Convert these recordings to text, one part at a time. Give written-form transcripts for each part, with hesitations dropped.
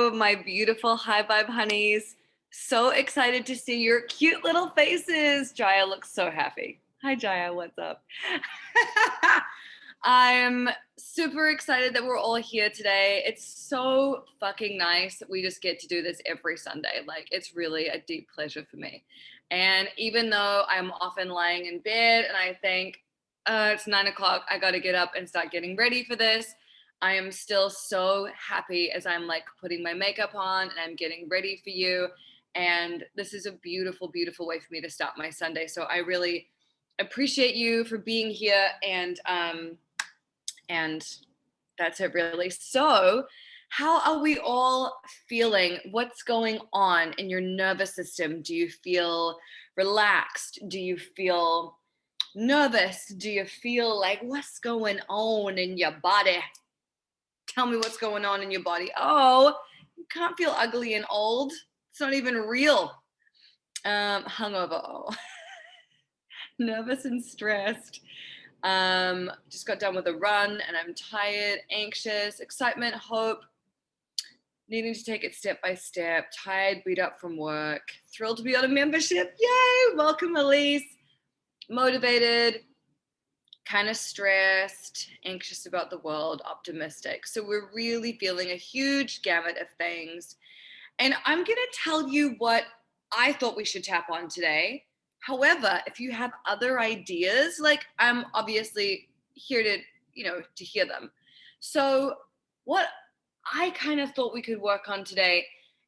Hello, my beautiful high vibe honeys. So excited to see your cute little faces. Jaya looks so happy. Hi, Jaya. What's up? I'm super excited that we're all here today. It's so fucking nice that we just get to do this every Sunday. Like, it's really a deep pleasure for me. And even though I'm often lying in bed and I think, it's 9 o'clock, I got to get up and start getting ready for this, I am still so happy as I'm like putting my makeup on and I'm getting ready for you. And this is a beautiful, beautiful way for me to start my Sunday. So I really appreciate you for being here. And that's it, really. So, how are we all feeling? What's going on in your nervous system? Do you feel relaxed? Do you feel nervous? Do you feel like what's going on in your body? Tell me what's going on in your body. Oh, you can't feel ugly and old. It's not even real. Hungover. Oh. Nervous and stressed. Just got done with a run and I'm tired, anxious, excitement, hope, needing to take it step by step, tired, beat up from work, thrilled to be on a membership. Yay! Welcome, Elise. Motivated, kind of stressed, anxious about the world, optimistic. So we're really feeling a huge gamut of things. And I'm going to tell you what I thought we should tap on today. However, if you have other ideas, like I'm obviously here to hear them. So what I kind of thought we could work on today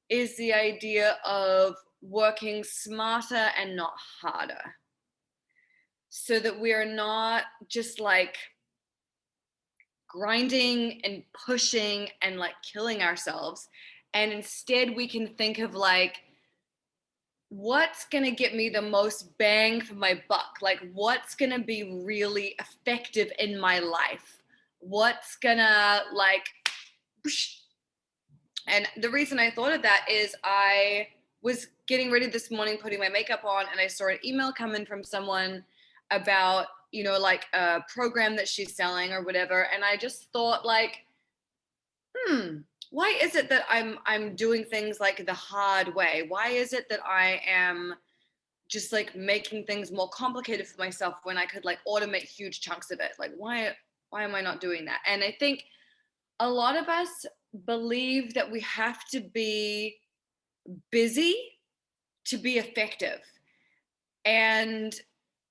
is the idea of working smarter and not harder, so that we are not just like grinding and pushing and like killing ourselves. And instead we can think of like, what's going to get me the most bang for my buck? Like, what's going to be really effective in my life? What's going to like, whoosh. And the reason I thought of that is I was getting ready this morning, putting my makeup on, and I saw an email come in from someone about, like a program that she's selling or whatever. And I just thought like, why is it that I'm doing things like the hard way? Why is it that I am just like making things more complicated for myself when I could like automate huge chunks of it? Like, why am I not doing that? And I think a lot of us believe that we have to be busy to be effective. And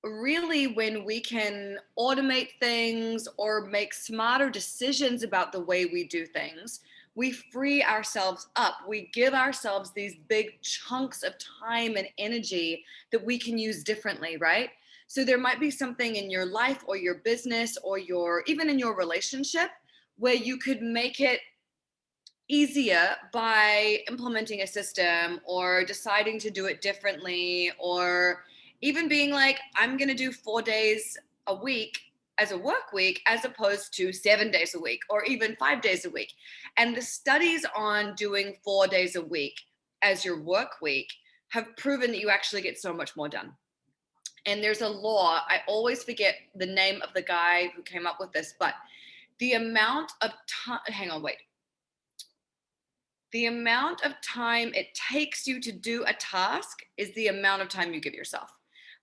really, when we can automate things or make smarter decisions about the way we do things, we free ourselves up. We give ourselves these big chunks of time and energy that we can use differently, right? So there might be something in your life or your business or even in your relationship where you could make it easier by implementing a system or deciding to do it differently, or even being like, I'm going to do 4 days a week as a work week as opposed to 7 days a week or even 5 days a week. And the studies on doing 4 days a week as your work week have proven that you actually get so much more done. And there's a law, I always forget the name of the guy who came up with this, but the amount of time, the amount of time it takes you to do a task is the amount of time you give yourself.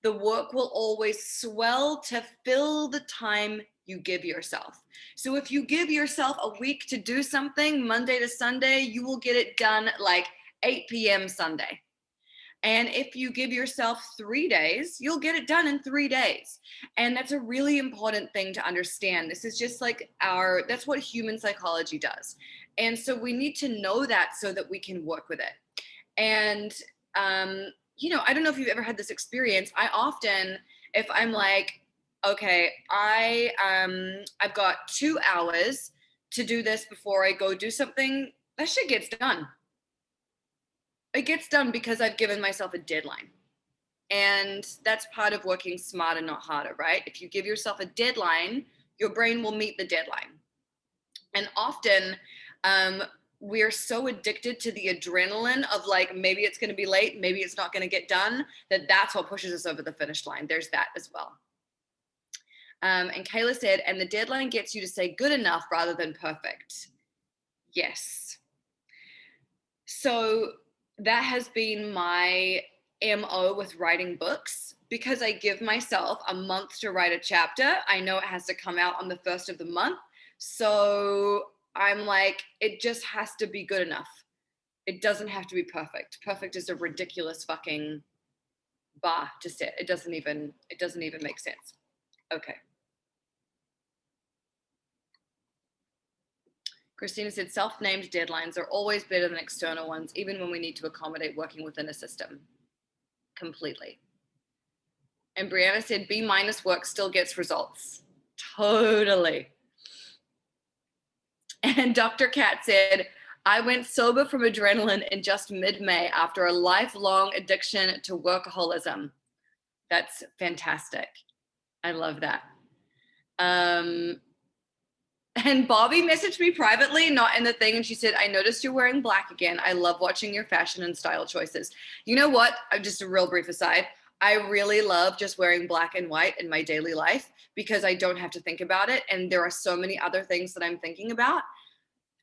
The work will always swell to fill the time you give yourself. So if you give yourself a week to do something Monday to Sunday, you will get it done like 8 p.m. Sunday. And if you give yourself 3 days, you'll get it done in 3 days. And that's a really important thing to understand. This is just like that's what human psychology does. And so we need to know that so that we can work with it. And, I don't know if you've ever had this experience. I often, if I'm like, okay, I've got 2 hours to do this before I go do something, that shit gets done. It gets done because I've given myself a deadline. And that's part of working smarter, not harder, right? If you give yourself a deadline, your brain will meet the deadline. And often we're so addicted to the adrenaline of like, maybe it's going to be late, maybe it's not going to get done, that's what pushes us over the finish line. There's that as well. And Kayla said, and the deadline gets you to say good enough rather than perfect. Yes. So that has been my MO with writing books, because I give myself a month to write a chapter. I know it has to come out on the first of the month. So I'm like, it just has to be good enough. It doesn't have to be perfect. Perfect is a ridiculous fucking bar to set. It doesn't even make sense. Okay. Christina said, self-named deadlines are always better than external ones, even when we need to accommodate working within a system. Completely. And Brianna said, B- work still gets results. Totally. And Dr. Kat said, I went sober from adrenaline in just mid-May after a lifelong addiction to workaholism. That's fantastic. I love that. And Bobby messaged me privately, not in the thing, and she said, I noticed you're wearing black again. I love watching your fashion and style choices. You know what? Just a real brief aside. I really love just wearing black and white in my daily life because I don't have to think about it. And there are so many other things that I'm thinking about.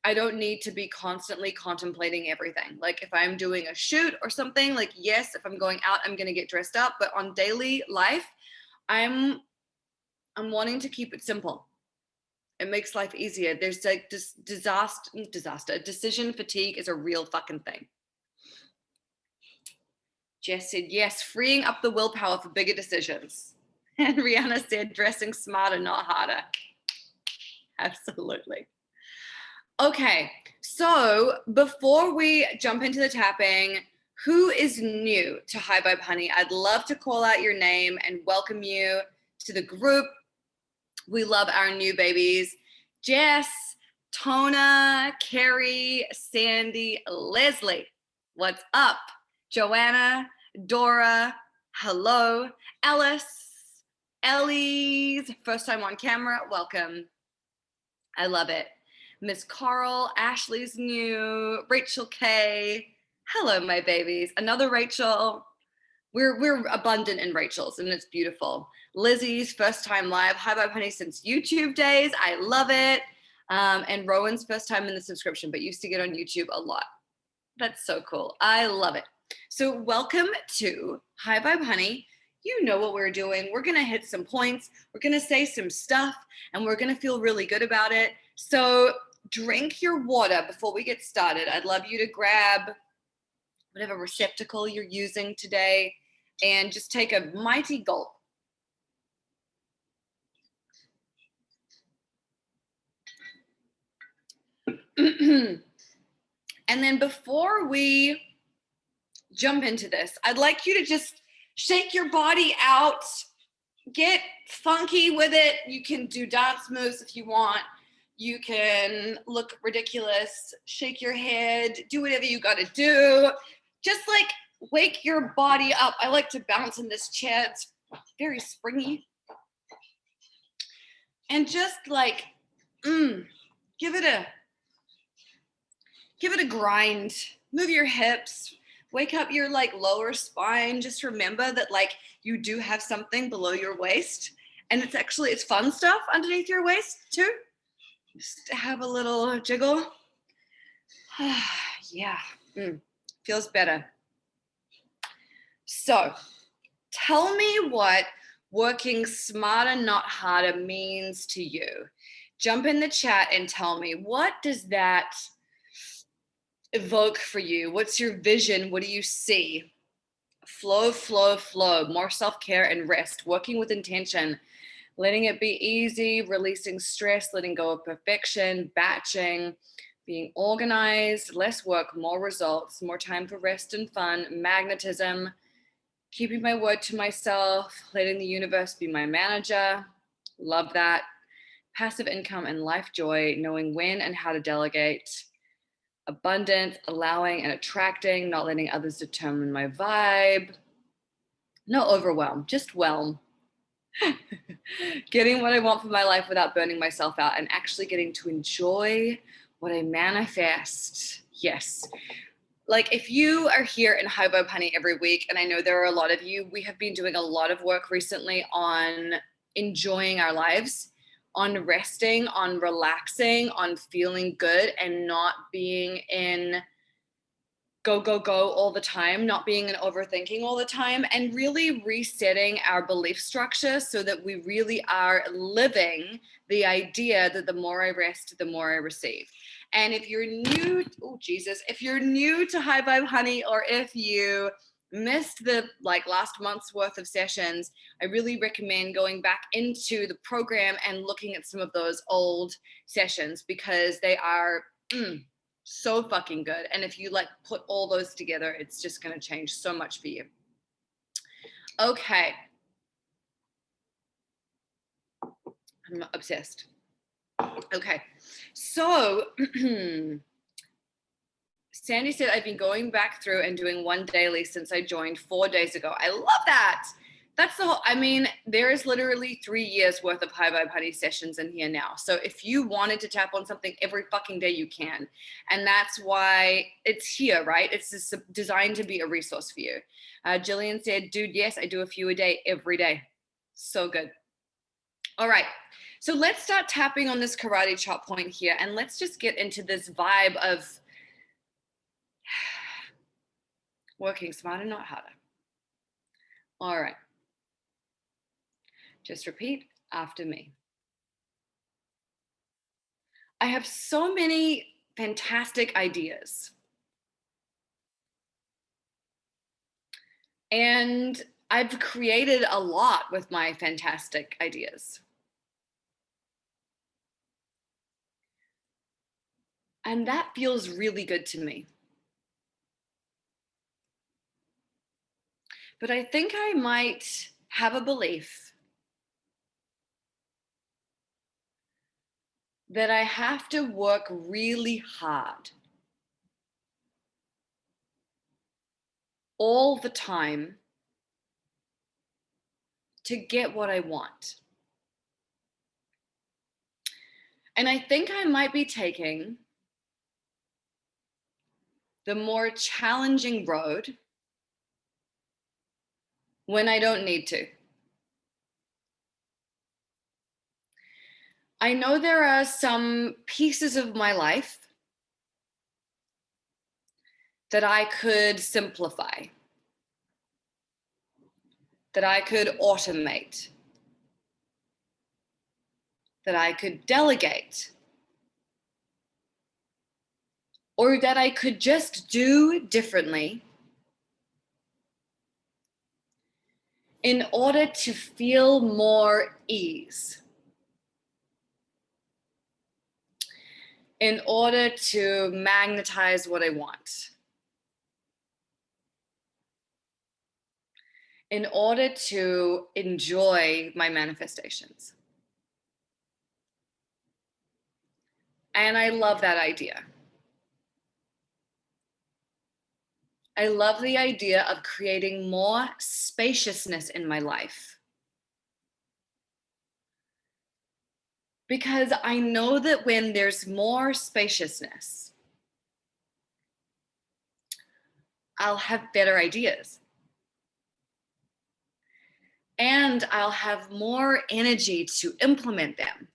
I don't need to be constantly contemplating everything. Like if I'm doing a shoot or something, like, yes, if I'm going out, I'm going to get dressed up. But on daily life, I'm wanting to keep it simple. It makes life easier. There's like this decision fatigue is a real fucking thing. Jess said, yes, freeing up the willpower for bigger decisions. And Rihanna said, dressing smarter, not harder. Absolutely. Okay, so before we jump into the tapping, who is new to High Vibe Honey? I'd love to call out your name and welcome you to the group. We love our new babies. Jess, Tona, Carrie, Sandy, Leslie. What's up? Joanna, Dora, hello. Alice, Ellie's first time on camera. Welcome. I love it. Miss Carl, Ashley's new. Rachel K. Hello, my babies. Another Rachel. We're abundant in Rachel's, and it's beautiful. Lizzie's first time live. High Vibe Honey since YouTube days. I love it. And Rowan's first time in the subscription, but used to get on YouTube a lot. That's so cool. I love it. So welcome to High Vibe Honey. You know what we're doing. We're going to hit some points. We're going to say some stuff, and we're going to feel really good about it. So drink your water before we get started. I'd love you to grab whatever receptacle you're using today and just take a mighty gulp. And then before we jump into this, I'd like you to just shake your body out, get funky with it. You can do dance moves if you want. You can look ridiculous, shake your head, do whatever you got to do. Just like wake your body up. I like to bounce in this chair. It's very springy. And just like, give it a grind. Move your hips. Wake up your like lower spine. Just remember that like you do have something below your waist. And it's fun stuff underneath your waist too. Just have a little jiggle. Yeah, feels better. So tell me what working smarter, not harder means to you. Jump in the chat and tell me, what does that evoke for you? What's your vision? What do you see? Flow, flow, flow. More self-care and rest. Working with intention. Letting it be easy. Releasing stress. Letting go of perfection. Batching. Being organized. Less work. More results. More time for rest and fun. Magnetism. Keeping my word to myself. Letting the universe be my manager. Love that. Passive income and life joy. Knowing when and how to delegate. Abundance, allowing and attracting, not letting others determine my vibe. No overwhelm, just whelm. Getting what I want for my life without burning myself out and actually getting to enjoy what I manifest. Yes. Like if you are here in High Vibe Honey every week, and I know there are a lot of you, we have been doing a lot of work recently on enjoying our lives, on resting, on relaxing, on feeling good and not being in go, go, go all the time, not being and overthinking all the time, and really resetting our belief structure so that we really are living the idea that the more I rest, the more I receive. And if you're new, oh Jesus, if you're new to High Vibe Honey, or if you missed the last month's worth of sessions, I really recommend going back into the program and looking at some of those old sessions, because they are so fucking good. And if you put all those together, it's just going to change so much for you. Okay. I'm obsessed. Okay. So Sandy said, I've been going back through and doing one daily since I joined 4 days ago. I love that. That's the whole, I mean, there is literally 3 years worth of High Vibe Honey sessions in here now. So if you wanted to tap on something every fucking day, you can. And that's why it's here, right? It's just designed to be a resource for you. Jillian said, dude, yes, I do a few a day every day. So good. All right. So let's start tapping on this karate chop point here. And let's just get into this vibe of working smarter, not harder. All right. Just repeat after me. I have so many fantastic ideas. And I've created a lot with my fantastic ideas. And that feels really good to me. But I think I might have a belief that I have to work really hard all the time to get what I want. And I think I might be taking the more challenging road when I don't need to. I know there are some pieces of my life that I could simplify, that I could automate, that I could delegate, or that I could just do differently in order to feel more ease, in order to magnetize what I want, in order to enjoy my manifestations. And I love that idea. I love the idea of creating more spaciousness in my life. Because I know that when there's more spaciousness, I'll have better ideas. And I'll have more energy to implement them.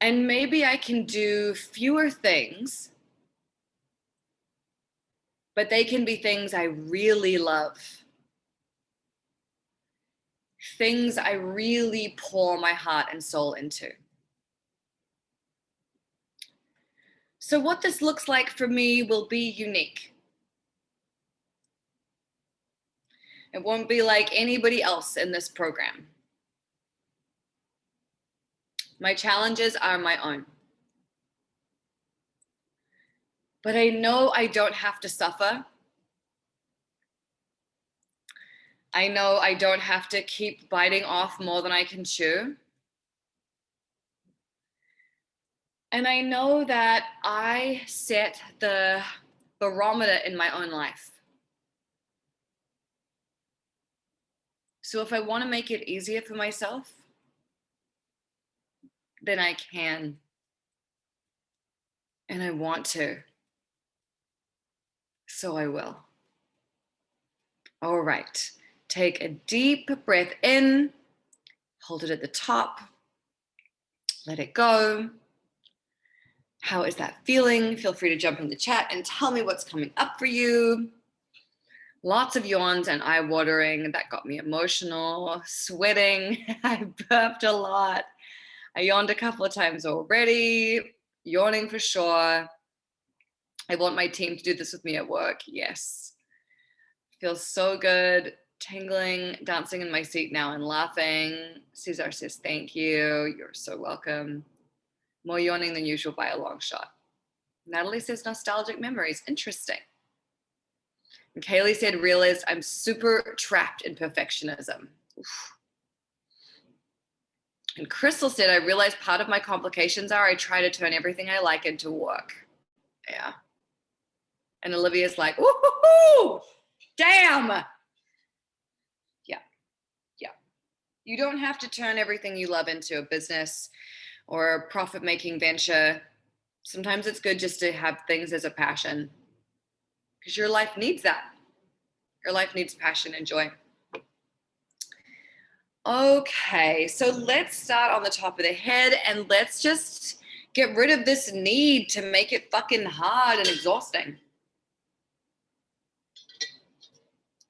And maybe I can do fewer things, but they can be things I really love. Things I really pour my heart and soul into. So what this looks like for me will be unique. It won't be like anybody else in this program. My challenges are my own. But I know I don't have to suffer. I know I don't have to keep biting off more than I can chew. And I know that I set the barometer in my own life. So if I want to make it easier for myself, then I can. And I want to. So I will. All right. Take a deep breath in. Hold it at the top. Let it go. How is that feeling? Feel free to jump in the chat and tell me what's coming up for you. Lots of yawns and eye watering. That got me emotional. Sweating. I burped a lot. I yawned a couple of times already. Yawning for sure. I want my team to do this with me at work. Yes. Feels so good. Tingling, dancing in my seat now and laughing. Cesar says, thank you. You're so welcome. More yawning than usual by a long shot. Natalie says, nostalgic memories. Interesting. And Kaylee said, realized I'm super trapped in perfectionism. Oof. And Crystal said, I realized part of my complications are I try to turn everything I like into work. Yeah. And Olivia's like, woohoo, damn. Yeah. Yeah. You don't have to turn everything you love into a business or a profit-making venture. Sometimes it's good just to have things as a passion because your life needs that. Your life needs passion and joy. Okay, so let's start on the top of the head and let's just get rid of this need to make it fucking hard and exhausting.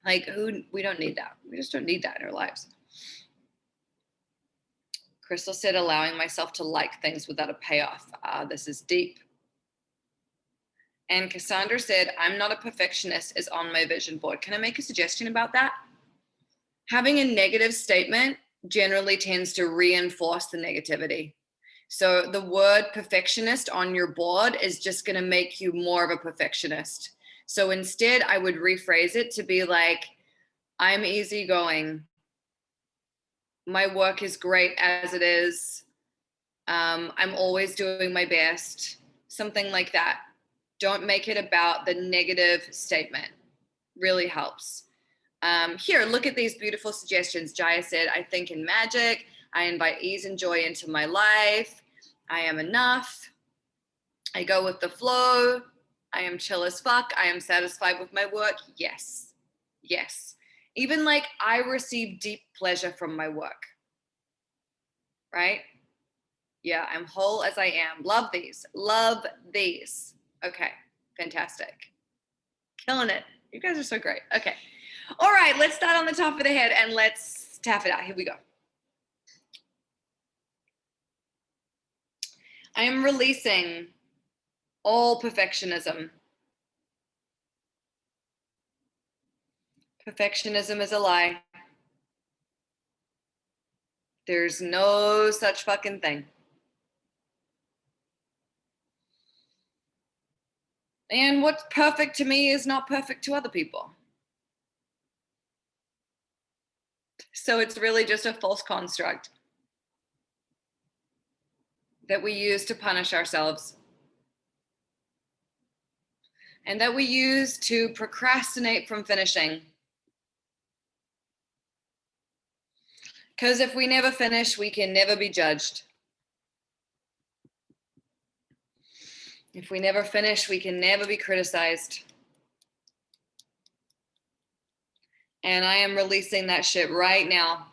Like, we don't need that. We just don't need that in our lives. Crystal said, allowing myself to like things without a payoff. This is deep. And Cassandra said, I'm not a perfectionist is on my vision board. Can I make a suggestion about that? Having a negative statement generally tends to reinforce the negativity. So the word perfectionist on your board is just going to make you more of a perfectionist. So instead, I would rephrase it to be like, I'm easygoing. My work is great as it is. I'm always doing my best. Something like that. Don't make it about the negative statement. Really helps. Here, look at these beautiful suggestions. Jaya said, I think in magic. I invite ease and joy into my life. I am enough. I go with the flow. I am chill as fuck. I am satisfied with my work. Yes. Yes. Even like I receive deep pleasure from my work. Right? Yeah, I'm whole as I am. Love these. Love these. Okay. Fantastic. Killing it. You guys are so great. Okay. All right, let's start on the top of the head and let's tap it out. Here we go. I am releasing all perfectionism. Perfectionism is a lie. There's no such fucking thing. And what's perfect to me is not perfect to other people. So it's really just a false construct that we use to punish ourselves and that we use to procrastinate from finishing. Because if we never finish, we can never be judged. If we never finish, we can never be criticized. And I am releasing that shit right now.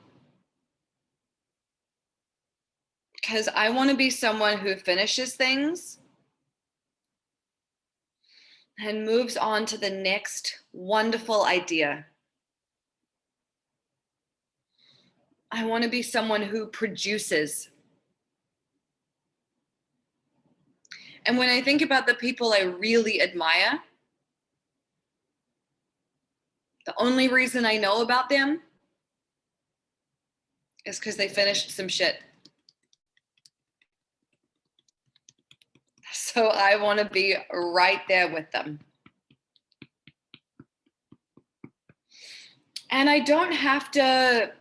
Because I want to be someone who finishes things and moves on to the next wonderful idea. I want to be someone who produces. And when I think about the people I really admire, the only reason I know about them is because they finished some shit. So I want to be right there with them. And I don't have to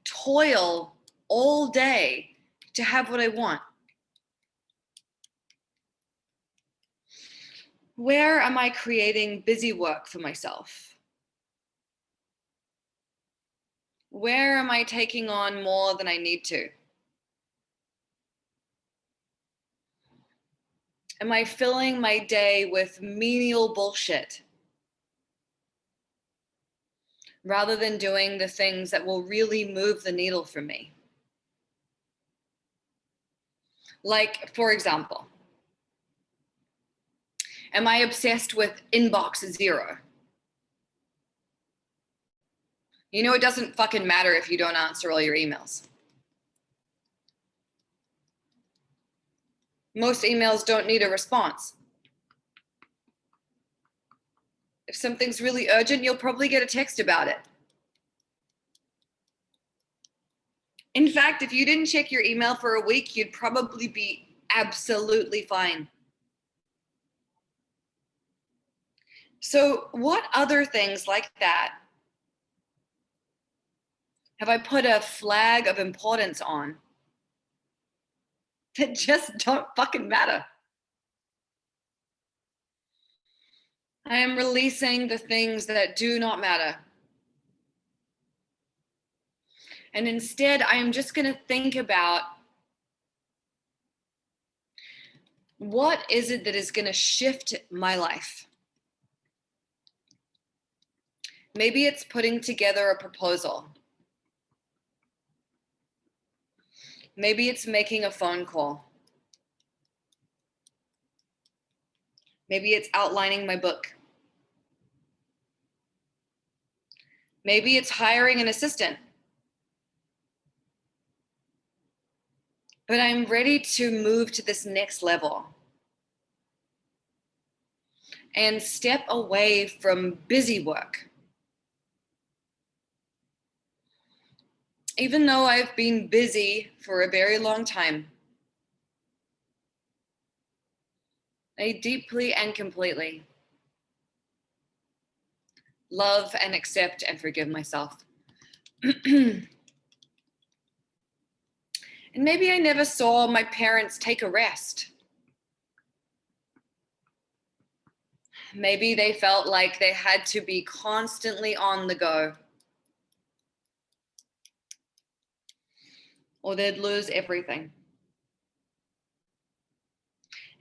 toil all day to have what I want. Where am I creating busy work for myself? Where am I taking on more than I need to? Am I filling my day with menial bullshit rather than doing the things that will really move the needle for me? Like, for example, Am I obsessed with inbox 0? You know, it doesn't fucking matter if you don't answer all your emails. Most emails don't need a response. If something's really urgent, you'll probably get a text about it. In fact, if you didn't check your email for a week, you'd probably be absolutely fine. So, what other things like that have I put a flag of importance on that just don't fucking matter? I am releasing the things that do not matter. And instead, I am just going to think about what is it that is going to shift my life? Maybe it's putting together a proposal. Maybe it's making a phone call. Maybe it's outlining my book. Maybe it's hiring an assistant. But I'm ready to move to this next level and step away from busy work. Even though I've been busy for a very long time, I deeply and completely love and accept and forgive myself. And maybe I never saw my parents take a rest. Maybe they felt like they had to be constantly on the go, or they'd lose everything.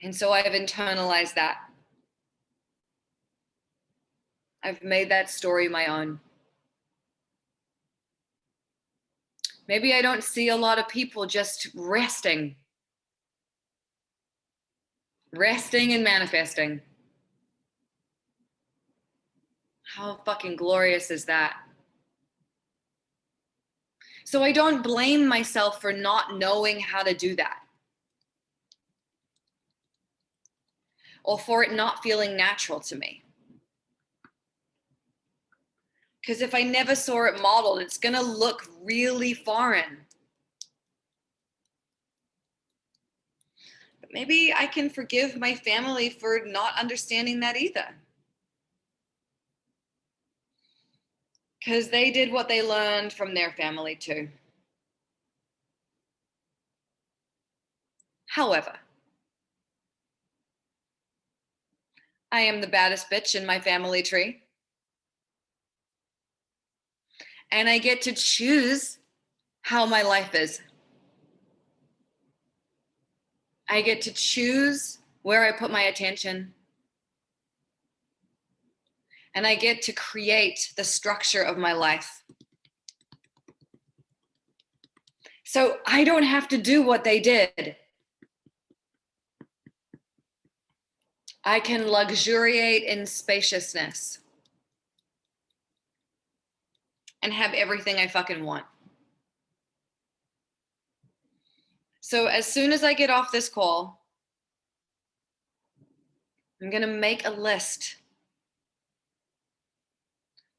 And so I've internalized that. I've made that story my own. Maybe I don't see a lot of people just resting and manifesting. How fucking glorious is that? So I don't blame myself for not knowing how to do that, or for it not feeling natural to me. Because if I never saw it modeled, it's going to look really foreign. But maybe I can forgive my family for not understanding that either. Because they did what they learned from their family too. However, I am the baddest bitch in my family tree. And I get to choose how my life is. I get to choose where I put my attention. And I get to create the structure of my life. So I don't have to do what they did. I can luxuriate in spaciousness and have everything I fucking want. So as soon as I get off this call, I'm going to make a list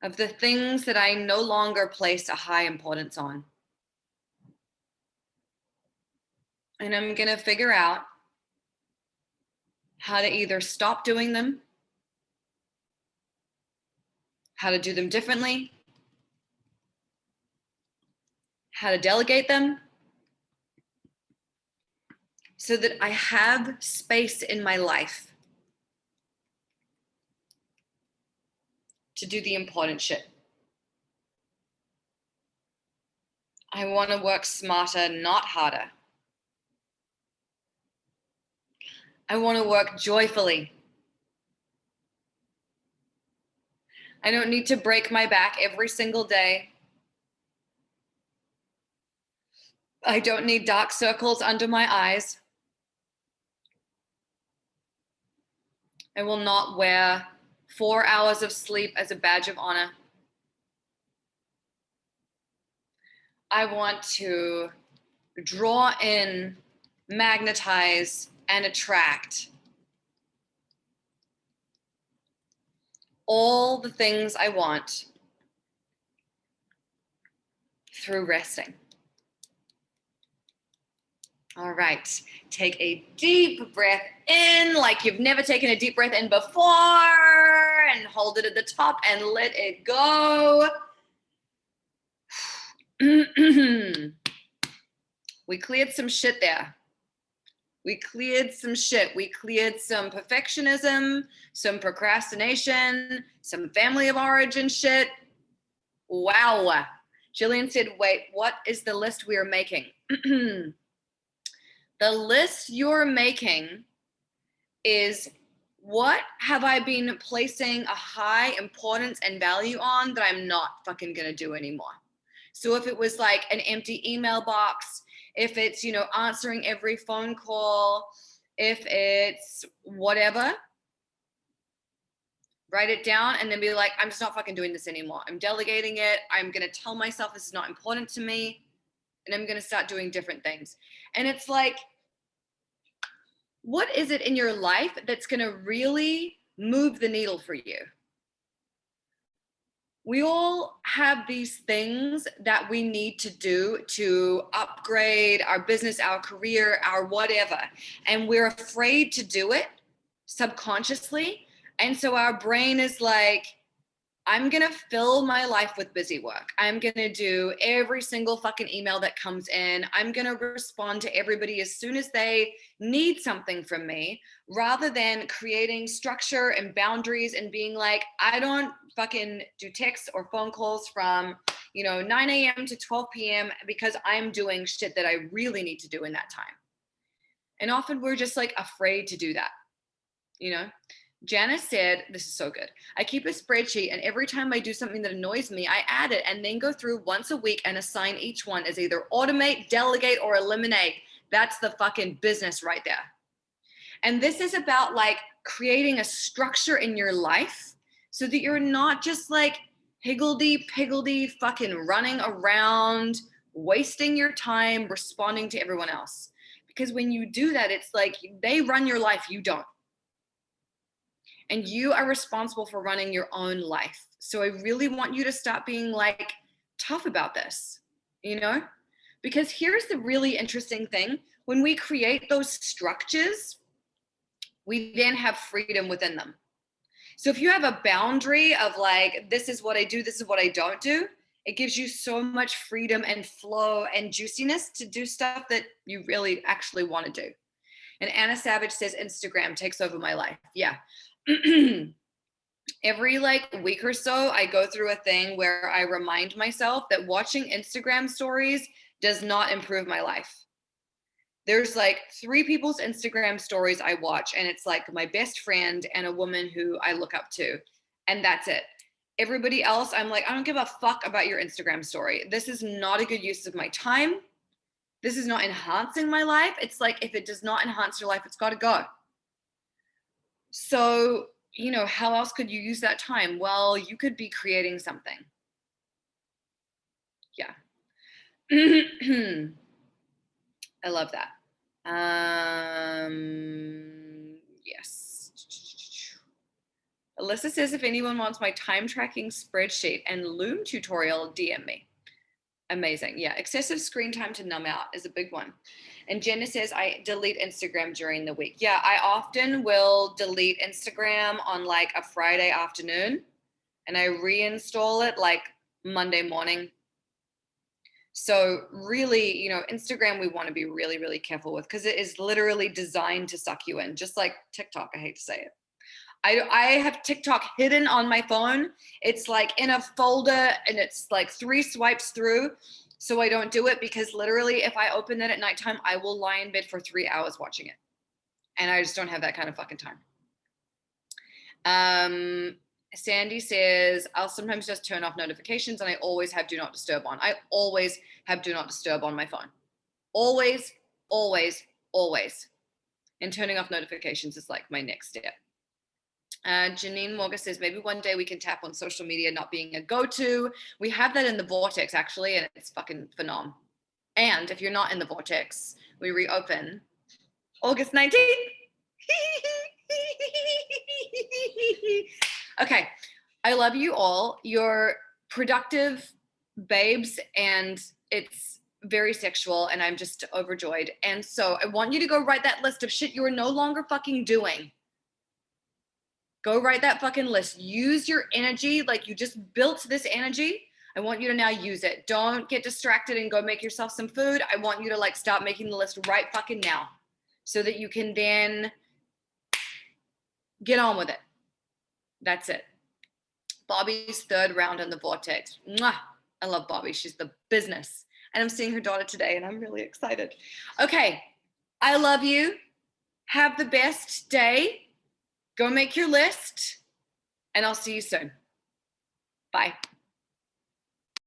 of the things that I no longer place a high importance on. And I'm going to figure out how to either stop doing them, how to do them differently, how to delegate them, so that I have space in my life to do the important shit. I want to work smarter, not harder. I want to work joyfully. I don't need to break my back every single day. I don't need dark circles under my eyes. I will not wear 4 hours of sleep as a badge of honor. I want to draw in, magnetize, and attract all the things I want through resting. All right, take a deep breath in like you've never taken a deep breath in before, and hold it at the top and let it go. We cleared some shit there. We cleared some shit. We cleared some perfectionism, some procrastination, some family of origin shit. Wow. Jillian said, wait, what is the list we are making? The list you're making is, what have I been placing a high importance and value on that I'm not fucking gonna do anymore? So if it was like an empty email box, if it's, answering every phone call, if it's whatever, write it down and then be like, I'm just not fucking doing this anymore. I'm delegating it. I'm gonna tell myself this is not important to me, and I'm gonna start doing different things. And it's like, what is it in your life that's going to really move the needle for you? We all have these things that we need to do to upgrade our business, our career, our whatever. And we're afraid to do it subconsciously. And so our brain is like, I'm going to fill my life with busy work. I'm going to do every single fucking email that comes in. I'm going to respond to everybody as soon as they need something from me, rather than creating structure and boundaries and being like, I don't fucking do texts or phone calls from, 9 a.m. to 12 p.m. because I'm doing shit that I really need to do in that time. And often we're just like afraid to do that, Janice said, this is so good. I keep a spreadsheet, and every time I do something that annoys me, I add it and then go through once a week and assign each one as either automate, delegate, or eliminate. That's the fucking business right there. And this is about like creating a structure in your life so that you're not just like higgledy-piggledy fucking running around, wasting your time responding to everyone else. Because when you do that, it's like they run your life, you don't. And you are responsible for running your own life. So I really want you to stop being like tough about this, because here's the really interesting thing. When we create those structures, we then have freedom within them. So if you have a boundary of like, this is what I do, this is what I don't do, it gives you so much freedom and flow and juiciness to do stuff that you really actually want to do. And Anna Savage says, Instagram takes over my life. Yeah. Every week or so, I go through a thing where I remind myself that watching Instagram stories does not improve my life. There's 3 people's Instagram stories I watch, and it's like my best friend and a woman who I look up to, and that's it. Everybody else, I'm like, I don't give a fuck about your Instagram story. This is not a good use of my time. This is not enhancing my life. It's like, if it does not enhance your life, it's got to go. So, how else could you use that time? Well, you could be creating something. Yeah. I love that. Yes. Alyssa says, if anyone wants my time tracking spreadsheet and Loom tutorial, DM me. Amazing. Yeah. Excessive screen time to numb out is a big one. And Jenna says, I delete Instagram during the week. Yeah, I often will delete Instagram on a Friday afternoon, and I reinstall it Monday morning. So really, Instagram, we want to be really, really careful with, because it is literally designed to suck you in, just like TikTok. I hate to say it. I have TikTok hidden on my phone. It's in a folder, and it's 3 swipes through. So I don't do it, because literally if I open that at nighttime, I will lie in bed for 3 hours watching it. And I just don't have that kind of fucking time. Sandy says, I'll sometimes just turn off notifications, and I always have do not disturb on. I always have do not disturb on my phone. Always, always, always. And turning off notifications is my next step. Janine Morgan says, maybe one day we can tap on social media not being a go-to. We have that in the Vortex, actually, and it's fucking phenomenal. And if you're not in the Vortex, we reopen August 19th. Okay. I love you all. You're productive babes, and it's very sexual, and I'm just overjoyed. And so I want you to go write that list of shit you are no longer fucking doing. Go write that fucking list. Use your energy like you just built this energy. I want you to now use it. Don't get distracted and go make yourself some food. I want you to like stop making the list right fucking now so that you can then get on with it. That's it. Bobby's third round in the Vortex. Mwah! I love Bobby. She's the business. And I'm seeing her daughter today, and I'm really excited. Okay. I love you. Have the best day. Go make your list, and I'll see you soon. Bye.